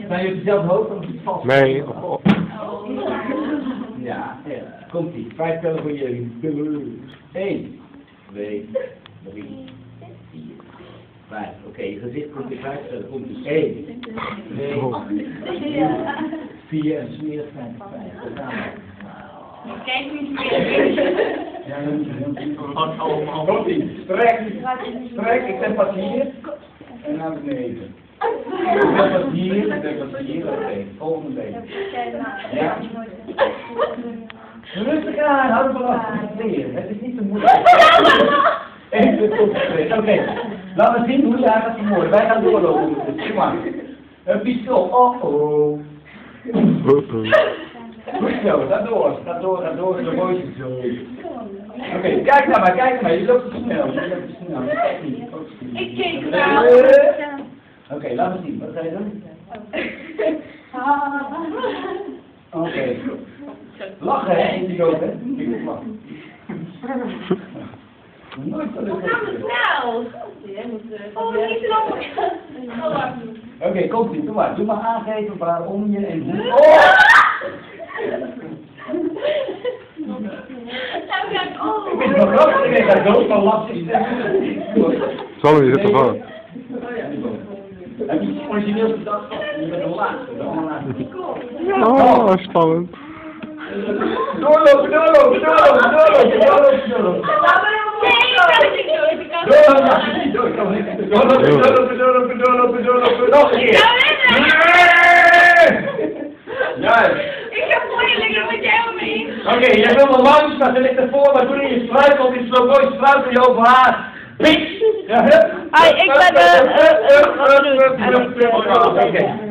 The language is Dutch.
Zijn jullie op dezelfde hoogte of is het vast? Nee. Ja, komt ie. 5 tellen voor jullie. 1, 2, 3, 4, 5. Oké, je gezicht komt in 5 tellen. Komt ie. 1, 2, 3, 4 en smerig 5. Kijk niet meer. Ja, dan moet je allemaal. Komt ie. Strek. Strek. Ik zet pas hier. En naar beneden. Ik zet pas hier. Ik zet pas hier. Oké, volgende been. Ja. Rustig aan, hou er vanaf. Het is niet zo moeilijk. Even concentreren. Oké, laten we zien hoe je haar gaat vermoorden. Wij gaan doorlopen. Kom maar. Een pistool. Oh. Goed zo, ga door. Ga door. Zo mooi is het zo. Oké, kijk naar mij, kijk naar mij. Je loopt te snel. Ik keek wel. Oké, laten we zien. Wat ga je doen? Oké. Lachen, hè, idioot, hè? Ik moet lachen. Nooit zo leuk. Nou. Oh, niet lang. Oké, komt ie, doe maar. Doe maar aangeven waarom je en hoe. Ik vind het wel grappig, ik denk dat dood van last is. Zal je zitten van? Heb je origineel bedacht? Je bent de laatste, de allerlaatste. Oh, spannend. Doorlopen. Nog een keer. Juist. Ik heb moeilijk, dat moet jij ook mee. Oké, jij wil me langs, maar ze ligt ervoor, maar toen je struikelt, is slow mooi struikel je over haar. Bitch! Ja, hup. Ik ben Oké.